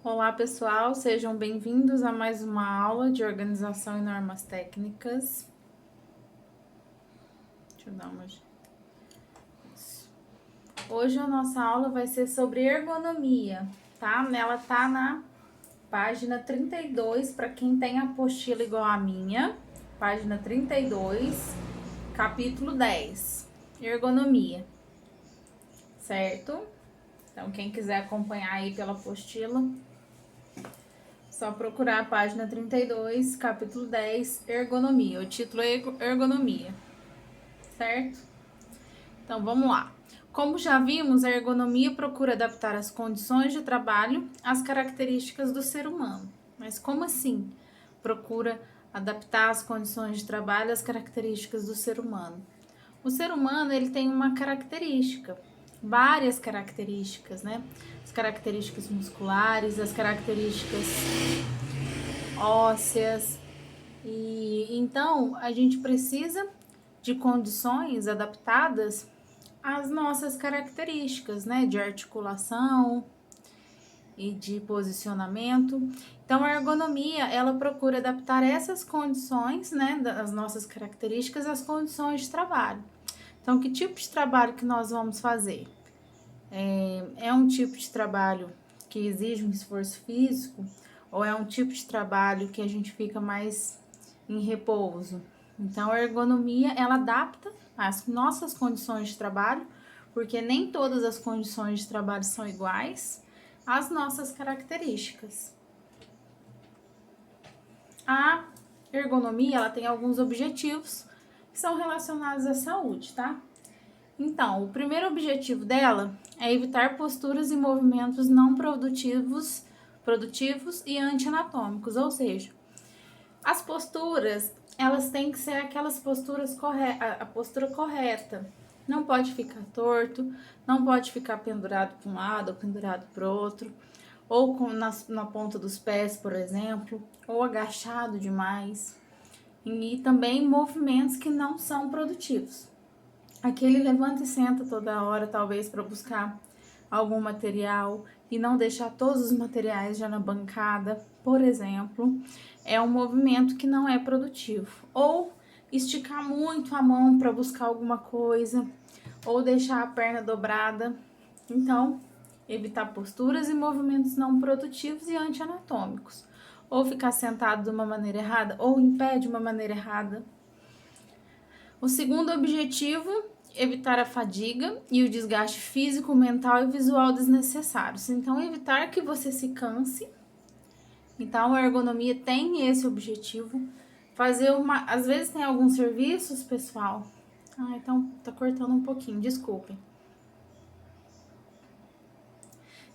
Olá, pessoal, sejam bem-vindos a mais uma aula de organização e normas técnicas. Deixa eu dar uma. Hoje a nossa aula vai ser sobre ergonomia, tá? Ela tá na página 32, para quem tem apostila igual a minha, página 32, capítulo 10, ergonomia, certo? Então, quem quiser acompanhar aí pela apostila, só procurar a página 32, capítulo 10, ergonomia. O título é ergonomia, certo? Então, vamos lá. Como já vimos, a ergonomia procura adaptar as condições de trabalho às características do ser humano. Mas como assim? Procura adaptar as condições de trabalho às características do ser humano. O ser humano, ele tem uma característica, várias características, né? As características musculares, as características ósseas. E então a gente precisa de condições adaptadas às nossas características, né, de articulação e de posicionamento. Então a ergonomia, ela procura adaptar essas condições, né, das nossas características às condições de trabalho. Então, que tipo de trabalho que nós vamos fazer? É um tipo de trabalho que exige um esforço físico ou é um tipo de trabalho que a gente fica mais em repouso? Então, a ergonomia, ela adapta as nossas condições de trabalho, porque nem todas as condições de trabalho são iguais às nossas características. A ergonomia, ela tem alguns objetivos que são relacionados à saúde, tá? Então, o primeiro objetivo dela é evitar posturas e movimentos não produtivos e anti-anatômicos, ou seja, as posturas, elas têm que ser aquelas posturas corretas, a postura correta. Não pode ficar torto, não pode ficar pendurado para um lado ou pendurado para o outro, ou na ponta dos pés, por exemplo, ou agachado demais. E também movimentos que não são produtivos. Aquele levanta e senta toda hora, talvez para buscar algum material e não deixar todos os materiais já na bancada, por exemplo, é um movimento que não é produtivo. Ou esticar muito a mão para buscar alguma coisa, ou deixar a perna dobrada. Então, evitar posturas e movimentos não produtivos e anti-anatômicos. Ou ficar sentado de uma maneira errada, ou em pé de uma maneira errada. O segundo objetivo, evitar a fadiga e o desgaste físico, mental e visual desnecessários. Então, evitar que você se canse. Então, a ergonomia tem esse objetivo. Às vezes tem alguns serviços, pessoal. Então tá cortando um pouquinho, desculpem.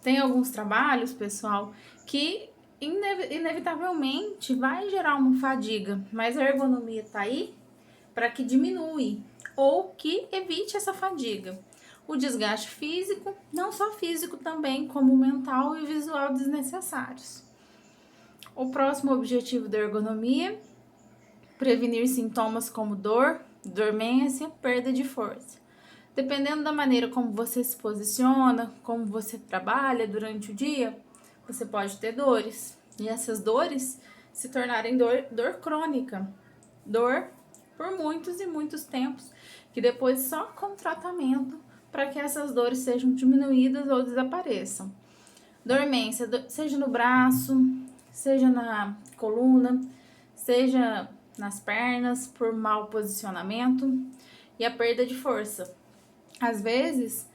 Tem alguns trabalhos, pessoal, que inevitavelmente vai gerar uma fadiga, mas a ergonomia tá aí para que diminui ou que evite essa fadiga. O desgaste físico, não só físico também, como mental e visual desnecessários. O próximo objetivo da ergonomia, prevenir sintomas como dor, dormência, perda de força. Dependendo da maneira como você se posiciona, como você trabalha durante o dia, você pode ter dores. E essas dores se tornarem dor crônica, dor por muitos e muitos tempos, que depois só com tratamento para que essas dores sejam diminuídas ou desapareçam. Dormência, seja no braço, seja na coluna, seja nas pernas, por mau posicionamento, e a perda de força. Às vezes,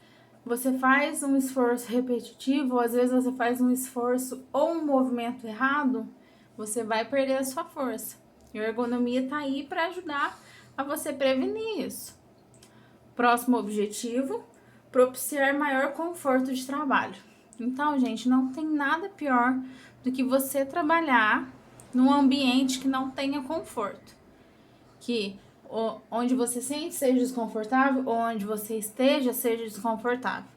você faz um esforço repetitivo, ou às vezes você faz um esforço ou um movimento errado, você vai perder a sua força. E a ergonomia está aí para ajudar a você prevenir isso. Próximo objetivo, propiciar maior conforto de trabalho. Então, gente, não tem nada pior do que você trabalhar num ambiente que não tenha conforto. Que onde você sente seja desconfortável ou onde você esteja seja desconfortável.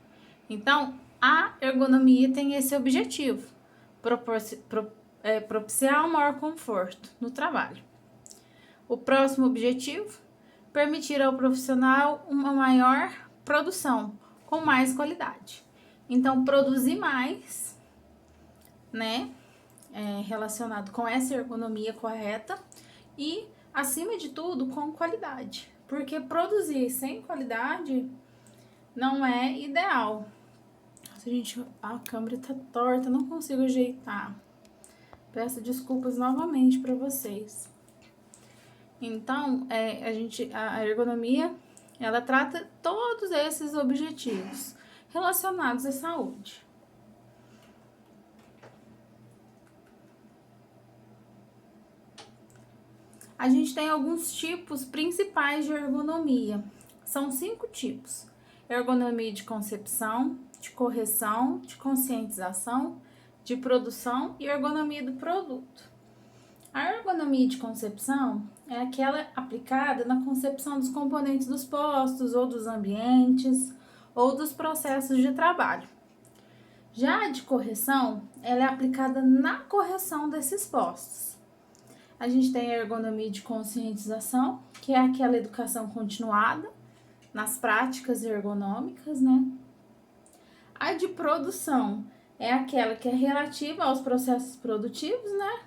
Então, a ergonomia tem esse objetivo, propiciar um maior conforto no trabalho. O próximo objetivo, permitir ao profissional uma maior produção, com mais qualidade. Então, produzir mais né, relacionado com essa ergonomia correta e, acima de tudo, com qualidade. Porque produzir sem qualidade não é ideal. A câmera tá torta, não consigo ajeitar. Peço desculpas novamente para vocês. Então, a ergonomia, ela trata todos esses objetivos relacionados à saúde. A gente tem alguns tipos principais de ergonomia. São 5 tipos: ergonomia de concepção, de correção, de conscientização, de produção e ergonomia do produto. A ergonomia de concepção é aquela aplicada na concepção dos componentes dos postos ou dos ambientes ou dos processos de trabalho. Já a de correção, ela é aplicada na correção desses postos. A gente tem a ergonomia de conscientização, que é aquela educação continuada nas práticas ergonômicas, né? A de produção é aquela que é relativa aos processos produtivos, né?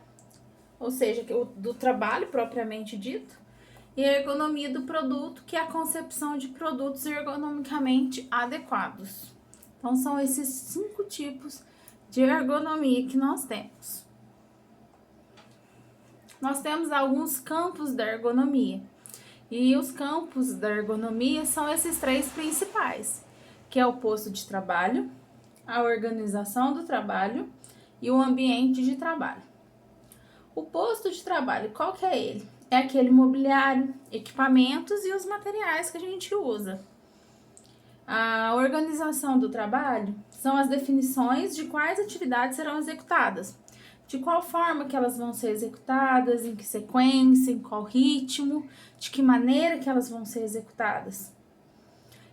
Ou seja, do trabalho propriamente dito. E a ergonomia do produto, que é a concepção de produtos ergonomicamente adequados. Então, são esses 5 tipos de ergonomia que nós temos. Nós temos alguns campos da ergonomia. E os campos da ergonomia são esses 3 principais, que é o posto de trabalho, a organização do trabalho e o ambiente de trabalho. O posto de trabalho, qual que é ele? É aquele mobiliário, equipamentos e os materiais que a gente usa. A organização do trabalho são as definições de quais atividades serão executadas, de qual forma que elas vão ser executadas, em que sequência, em qual ritmo, de que maneira que elas vão ser executadas.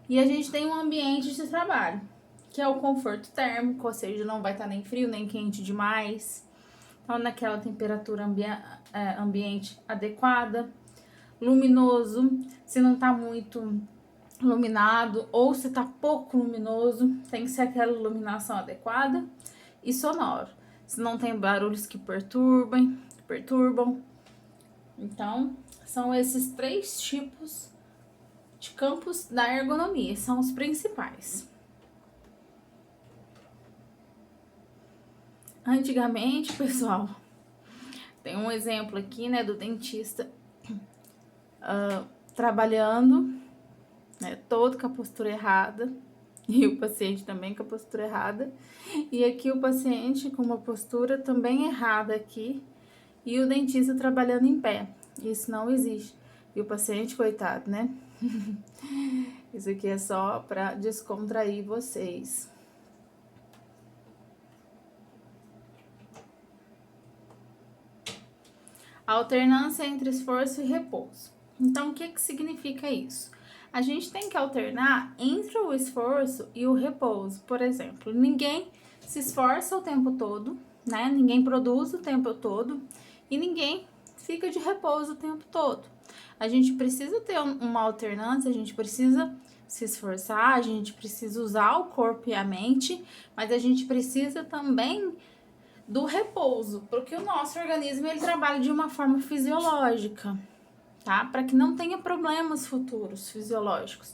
E a gente tem um ambiente de trabalho, que é o conforto térmico, ou seja, não vai estar nem frio nem quente demais. Então, naquela temperatura ambiente adequada. Luminoso, se não está muito iluminado ou se está pouco luminoso, tem que ser aquela iluminação adequada. E sonoro, se não tem barulhos que perturbam. Então, são esses 3 tipos de campos da ergonomia, são os principais. Antigamente, pessoal, tem um exemplo aqui, né, do dentista trabalhando, né, todo com a postura errada, e o paciente também com a postura errada, e aqui o paciente com uma postura também errada aqui, e o dentista trabalhando em pé. Isso não existe. E o paciente, coitado, né? Isso aqui é só para descontrair vocês. A alternância entre esforço e repouso. Então, o que significa isso? A gente tem que alternar entre o esforço e o repouso. Por exemplo, ninguém se esforça o tempo todo, né? Ninguém produz o tempo todo e ninguém fica de repouso o tempo todo. A gente precisa ter uma alternância, a gente precisa se esforçar, a gente precisa usar o corpo e a mente, mas a gente precisa também do repouso, porque o nosso organismo ele trabalha de uma forma fisiológica, tá? Para que não tenha problemas futuros fisiológicos.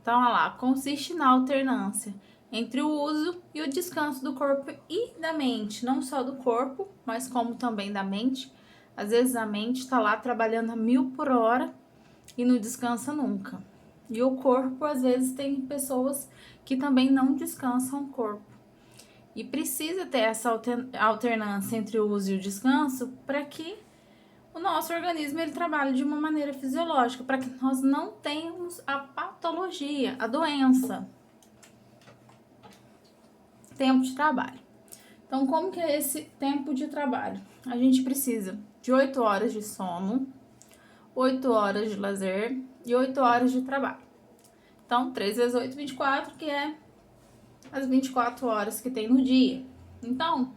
Então, olha lá, consiste na alternância entre o uso e o descanso do corpo e da mente, não só do corpo, mas como também da mente. Às vezes a mente está lá trabalhando a 1000 por hora e não descansa nunca. E o corpo, às vezes, tem pessoas que também não descansam o corpo. E precisa ter essa alternância entre o uso e o descanso para que o nosso organismo ele trabalhe de uma maneira fisiológica, para que nós não tenhamos a patologia, a doença. Tempo de trabalho. Então, como que é esse tempo de trabalho? A gente precisa de 8 horas de sono, 8 horas de lazer e 8 horas de trabalho. Então, 3 vezes 8, 24, que é as 24 horas que tem no dia. Então,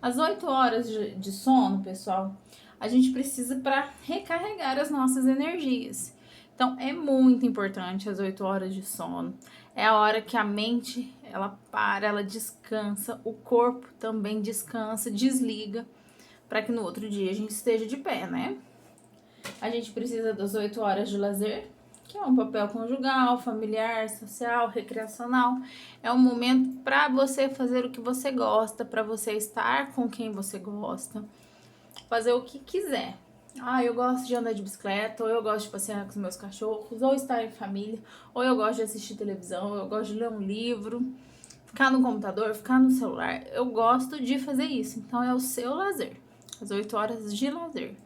as 8 horas de sono, pessoal, a gente precisa para recarregar as nossas energias. Então, é muito importante as 8 horas de sono. É a hora que a mente ela para, ela descansa, o corpo também descansa, desliga, para que no outro dia a gente esteja de pé, né? A gente precisa das 8 horas de lazer, que é um papel conjugal, familiar, social, recreacional. É um momento para você fazer o que você gosta, para você estar com quem você gosta, fazer o que quiser. Ah, eu gosto de andar de bicicleta, ou eu gosto de passear com os meus cachorros, ou estar em família, ou eu gosto de assistir televisão, ou eu gosto de ler um livro, ficar no computador, ficar no celular. Eu gosto de fazer isso, então é o seu lazer. As 8 horas de lazer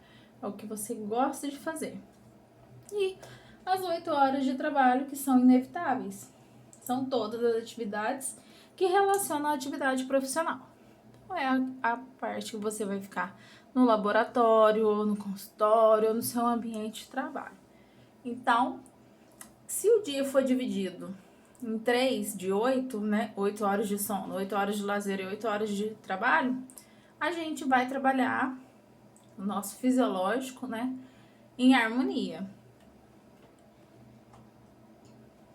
é o que você gosta de fazer. E as 8 horas de trabalho que são inevitáveis. São todas as atividades que relacionam à atividade profissional. Então, é a parte que você vai ficar no laboratório, ou no consultório, ou no seu ambiente de trabalho. Então, se o dia for dividido em 3 de 8, né? 8 horas de sono, 8 horas de lazer e 8 horas de trabalho, a gente vai trabalhar o nosso fisiológico, né? Em harmonia.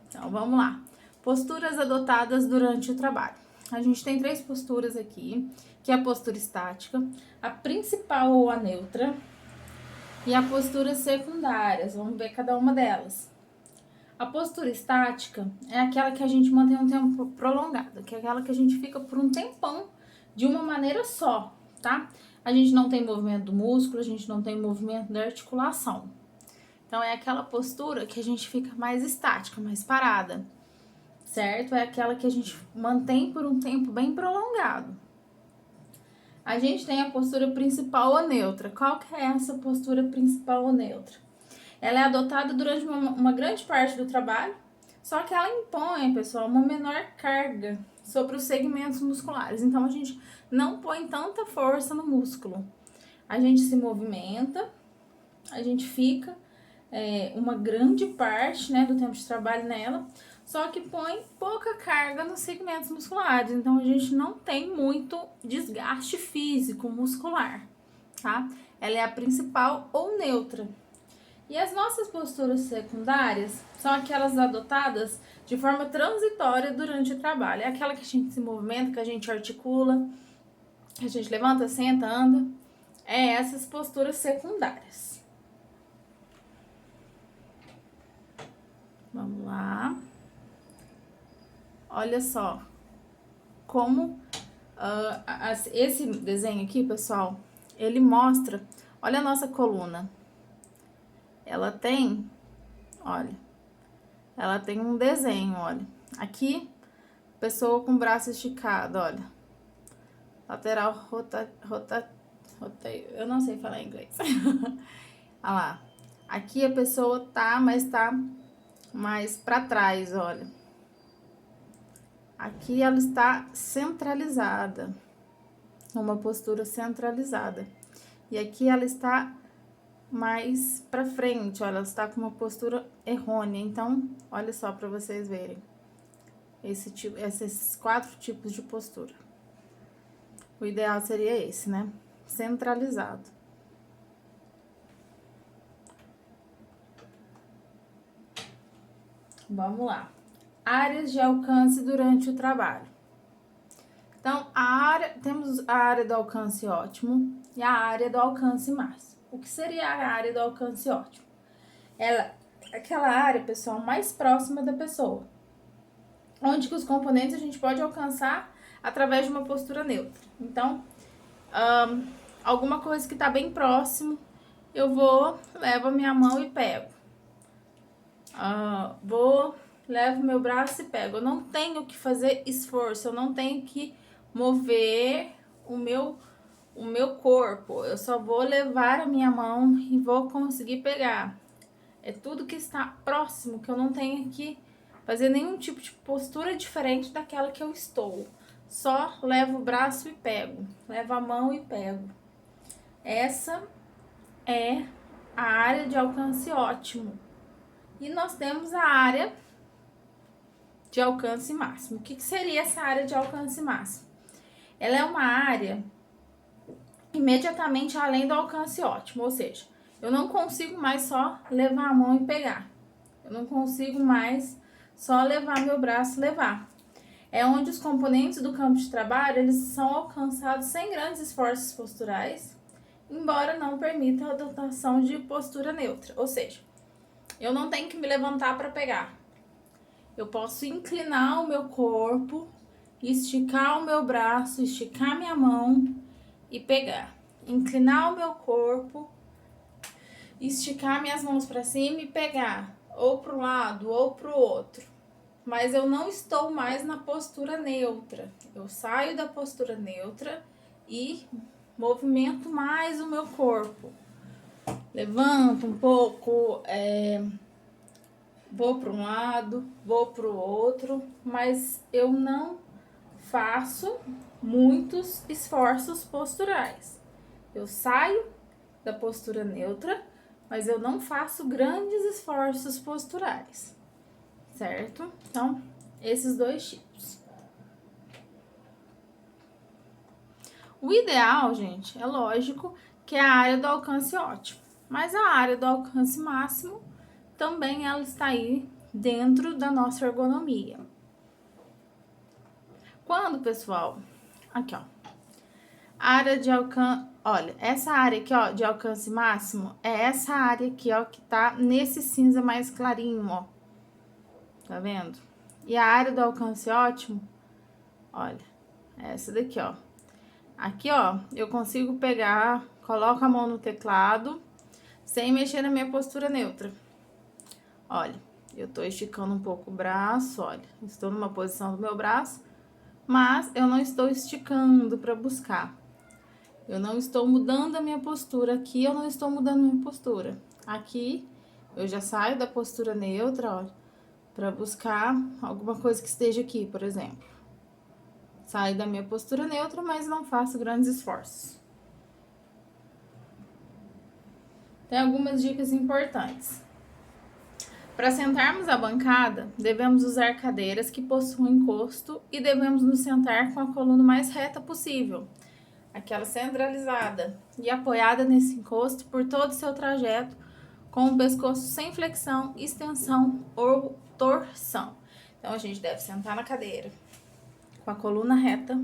Então, vamos lá. Posturas adotadas durante o trabalho. A gente tem 3 posturas aqui, que é a postura estática, a principal ou a neutra, e a postura secundária. Vamos ver cada uma delas. A postura estática é aquela que a gente mantém um tempo prolongado, que é aquela que a gente fica por um tempão de uma maneira só, tá? A gente não tem movimento do músculo, a gente não tem movimento da articulação. Então, é aquela postura que a gente fica mais estática, mais parada, certo? É aquela que a gente mantém por um tempo bem prolongado. A gente tem a postura principal ou neutra. Qual que é essa postura principal ou neutra? Ela é adotada durante uma grande parte do trabalho, só que ela impõe, pessoal, uma menor carga sobre os segmentos musculares. Então, a gente não põe tanta força no músculo. A gente se movimenta, a gente fica uma grande parte, né, do tempo de trabalho nela, só que põe pouca carga nos segmentos musculares. Então, a gente não tem muito desgaste físico muscular, tá? Ela é a principal ou neutra. E as nossas posturas secundárias são aquelas adotadas de forma transitória durante o trabalho. É aquela que a gente se movimenta, que a gente articula, que a gente levanta, senta, anda. É essas posturas secundárias. Vamos lá. Olha só como esse desenho aqui, pessoal, ele mostra, olha a nossa coluna. Ela tem, olha, ela tem um desenho, olha. Aqui, pessoa com o braço esticado, olha. Lateral eu não sei falar inglês. Olha lá. Aqui a pessoa tá mais pra trás, olha. Aqui ela está centralizada, uma postura centralizada. E aqui ela está mais pra frente, olha, ela está com uma postura errônea. Então, olha só para vocês verem esses 4 tipos de postura. O ideal seria esse, né? Centralizado. Vamos lá. Áreas de alcance durante o trabalho. Então, temos a área do alcance ótimo e a área do alcance máximo. O que seria a área do alcance ótimo? Ela é aquela área, pessoal, mais próxima da pessoa, onde que os componentes a gente pode alcançar através de uma postura neutra. Então, alguma coisa que está bem próximo, eu levo a minha mão e pego. Levo meu braço e pego. Eu não tenho que fazer esforço, eu não tenho que mover o meu corpo. Eu só vou levar a minha mão e vou conseguir pegar. É tudo que está próximo, que eu não tenho que fazer nenhum tipo de postura diferente daquela que eu estou. Só levo o braço e pego. Levo a mão e pego. Essa é a área de alcance ótimo. E nós temos a área de alcance máximo. O que seria essa área de alcance máximo? Ela é uma área imediatamente além do alcance ótimo, ou seja, eu não consigo mais só levar a mão e pegar. Eu não consigo mais só levar meu braço e levar. é onde os componentes do campo de trabalho eles são alcançados sem grandes esforços posturais, embora não permita a adotação de postura neutra. Ou seja, eu não tenho que me levantar para pegar. Eu posso inclinar o meu corpo, esticar o meu braço, esticar minha mão e pegar. Inclinar o meu corpo, esticar minhas mãos para cima e pegar, ou para um lado ou para o outro. Mas eu não estou mais na postura neutra. Eu saio da postura neutra e movimento mais o meu corpo. Levanto um pouco, vou para um lado, vou para o outro, mas eu não faço muitos esforços posturais. Eu saio da postura neutra, mas eu não faço grandes esforços posturais, certo? Então, esses dois tipos. O ideal, gente, é lógico que é a área do alcance ótimo, mas a área do alcance máximo também ela está aí dentro da nossa ergonomia. Quando, pessoal, aqui ó, área de alcance, olha, essa área aqui ó, de alcance máximo, é essa área aqui ó, que tá nesse cinza mais clarinho, ó, tá vendo? E a área do alcance ótimo, olha, é essa daqui ó, aqui ó, eu consigo pegar, coloco a mão no teclado, sem mexer na minha postura neutra. Olha, eu tô esticando um pouco o braço, olha, estou numa posição do meu braço, mas eu não estou esticando para buscar. Eu não estou mudando a minha postura. Aqui eu não estou mudando a minha postura. Aqui eu já saio da postura neutra, olha, para buscar alguma coisa que esteja aqui, por exemplo. Saio da minha postura neutra, mas não faço grandes esforços. Tem algumas dicas importantes. Para sentarmos à bancada, devemos usar cadeiras que possuem encosto e devemos nos sentar com a coluna mais reta possível, aquela centralizada e apoiada nesse encosto por todo o seu trajeto, com o pescoço sem flexão, extensão ou torção. Então, a gente deve sentar na cadeira com a coluna reta,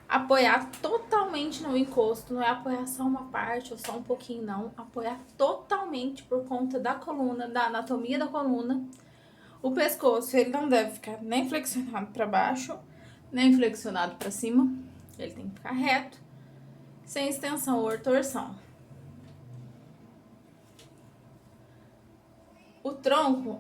apoiar totalmente no encosto, não é apoiar só uma parte ou só um pouquinho, não. Apoiar totalmente por conta da coluna, da anatomia da coluna. O pescoço, ele não deve ficar nem flexionado para baixo, nem flexionado para cima. Ele tem que ficar reto, sem extensão ou torção. O tronco,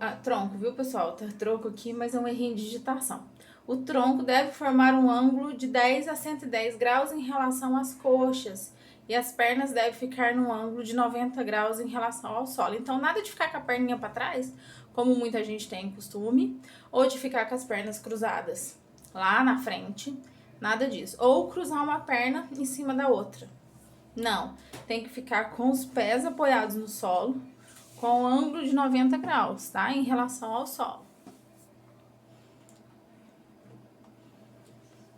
viu, pessoal? Tá tronco aqui, mas é um errinho de digitação. O tronco deve formar um ângulo de 10 a 110 graus em relação às coxas. E as pernas devem ficar num ângulo de 90 graus em relação ao solo. Então, nada de ficar com a perninha para trás, como muita gente tem costume, ou de ficar com as pernas cruzadas lá na frente. Nada disso. Ou cruzar uma perna em cima da outra. Não. Tem que ficar com os pés apoiados no solo, com um ângulo de 90 graus, tá? Em relação ao solo.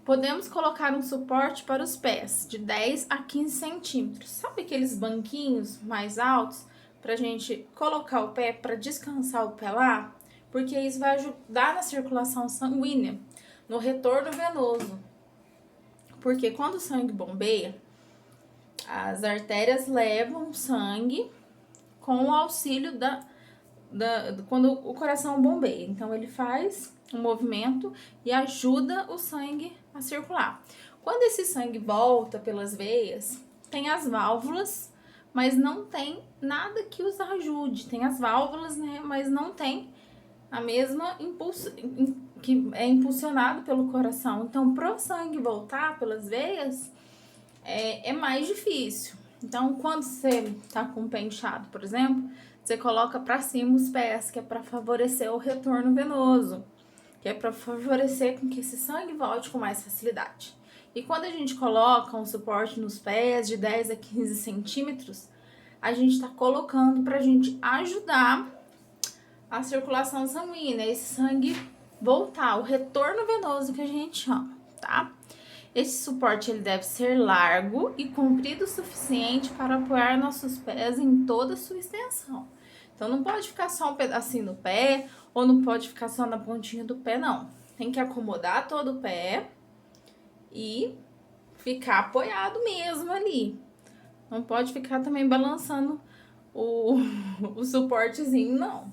Podemos colocar um suporte para os pés de 10 a 15 centímetros. Sabe aqueles banquinhos mais altos para a gente colocar o pé para descansar o pé lá? Porque isso vai ajudar na circulação sanguínea, no retorno venoso. Porque quando o sangue bombeia, as artérias levam sangue com o auxílio quando o coração bombeia. Então, ele faz um movimento e ajuda o sangue a circular. Quando esse sangue volta pelas veias, tem as válvulas, mas não tem nada que os ajude. Tem as válvulas, né? Mas não tem a mesma impulso que é impulsionado pelo coração. Então, para o sangue voltar pelas veias, é mais difícil. Então, quando você tá com o pé inchado, por exemplo, você coloca para cima os pés, que é para favorecer o retorno venoso, que é para favorecer com que esse sangue volte com mais facilidade. E quando a gente coloca um suporte nos pés de 10 a 15 centímetros, a gente está colocando para a gente ajudar a circulação sanguínea, esse sangue voltar, o retorno venoso que a gente chama, tá? Esse suporte ele deve ser largo e comprido o suficiente para apoiar nossos pés em toda a sua extensão. Então, não pode ficar só um pedacinho do pé, ou não pode ficar só na pontinha do pé, não. tem que acomodar todo o pé e ficar apoiado mesmo ali. Não pode ficar também balançando o suportezinho, não.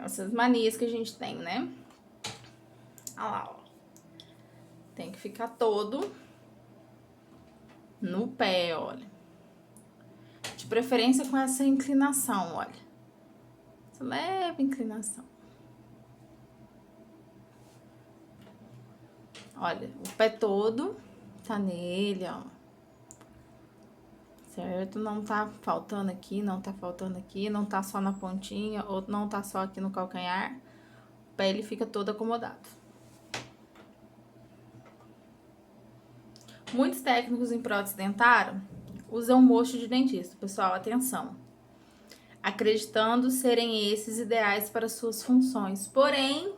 Essas manias que a gente tem, né? Olha lá, ó. Tem que ficar todo no pé, olha. De preferência com essa inclinação, olha. Essa leve inclinação. Olha, o pé todo tá nele, ó. Certo? Não tá faltando aqui, não tá faltando aqui, não tá só na pontinha, ou não tá só aqui no calcanhar. O pé, ele fica todo acomodado. Muitos técnicos em prótese dentária usam mocho de dentista. Pessoal, atenção. Acreditando serem esses ideais para suas funções. Porém,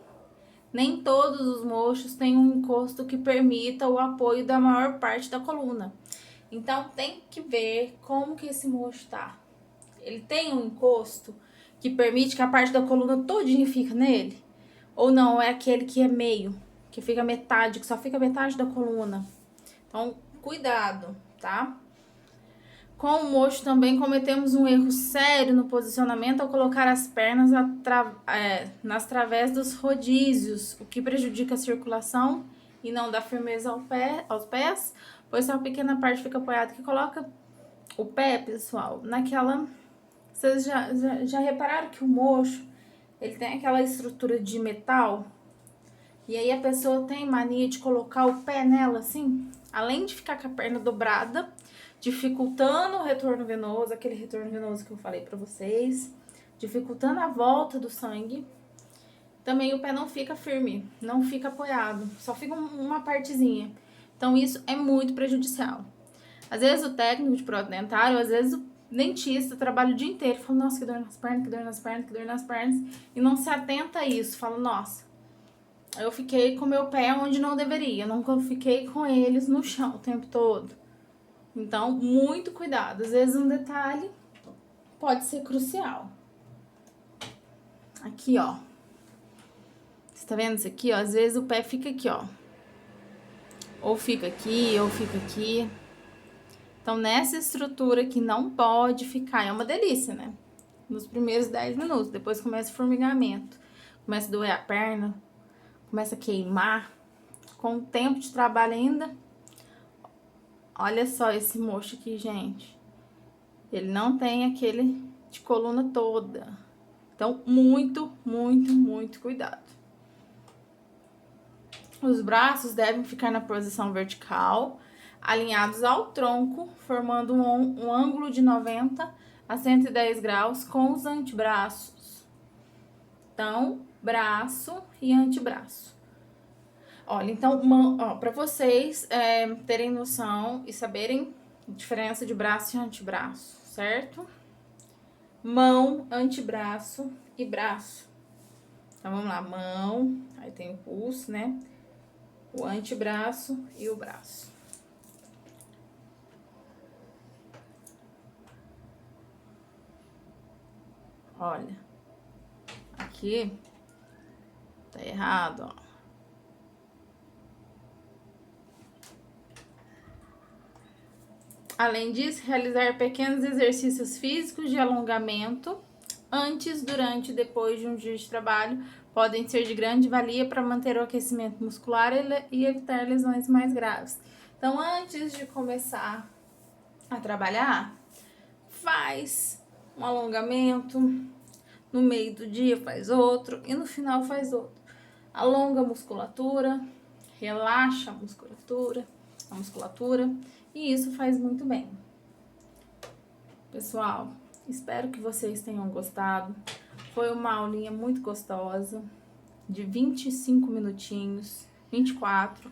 nem todos os mochos têm um encosto que permita o apoio da maior parte da coluna. Então, tem que ver como que esse mocho tá. Ele tem um encosto que permite que a parte da coluna todinha fica nele? Ou não, é aquele que é meio, que fica metade, que só fica metade da coluna. Então, cuidado, tá? Com o mocho também cometemos um erro sério no posicionamento ao colocar as pernas nas través dos rodízios, o que prejudica a circulação e não dá firmeza aos pés, pois só uma pequena parte fica apoiada, que coloca o pé, pessoal, naquela... Vocês já repararam que o mocho, ele tem aquela estrutura de metal? E aí a pessoa tem mania de colocar o pé nela assim, além de ficar com a perna dobrada, dificultando o retorno venoso, aquele retorno venoso que eu falei pra vocês, dificultando a volta do sangue. Também o pé não fica firme, não fica apoiado, só fica uma partezinha. Então isso é muito prejudicial. Às vezes o técnico de prótese dentária, às vezes o dentista trabalha o dia inteiro, fala, nossa, que dor nas pernas, que dor nas pernas, que dor nas pernas, e não se atenta a isso, fala, nossa, eu fiquei com meu pé onde não deveria, nunca fiquei com eles no chão o tempo todo. Então, muito cuidado. Às vezes um detalhe pode ser crucial. Aqui, ó. Você tá vendo isso aqui, ó? Às vezes o pé fica aqui, ó. Ou fica aqui, ou fica aqui. Então, nessa estrutura que não pode ficar, é uma delícia, né? Nos primeiros 10 minutos. Depois começa o formigamento. Começa a doer a perna. Começa a queimar. Com o tempo de trabalho ainda. Olha só esse mocho aqui, gente. Ele não tem aquele de coluna toda. Então, muito, muito, muito cuidado. Os braços devem ficar na posição vertical, alinhados ao tronco, formando um ângulo de 90 a 110 graus com os antebraços. Então, braço e antebraço. Olha, então, para vocês terem noção e saberem a diferença de braço e antebraço, certo? Mão, antebraço e braço. Então, vamos lá, mão, aí tem o pulso, né? O antebraço e o braço. Olha, aqui tá errado, ó. Além disso, realizar pequenos exercícios físicos de alongamento antes, durante e depois de um dia de trabalho podem ser de grande valia para manter o aquecimento muscular e evitar lesões mais graves. Então, antes de começar a trabalhar, faz um alongamento, no meio do dia faz outro e no final faz outro. Alonga a musculatura, relaxa a musculatura e isso faz muito bem. Pessoal, espero que vocês tenham gostado. Foi uma aulinha muito gostosa, de 25 minutinhos, 24.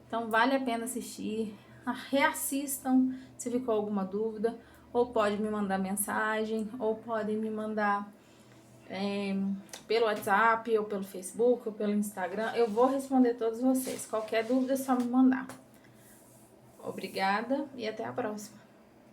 Então, vale a pena assistir. Reassistam se ficou alguma dúvida. Ou pode me mandar mensagem, ou podem me mandar pelo WhatsApp, ou pelo Facebook, ou pelo Instagram. Eu vou responder todos vocês. Qualquer dúvida é só me mandar. Obrigada e até a próxima.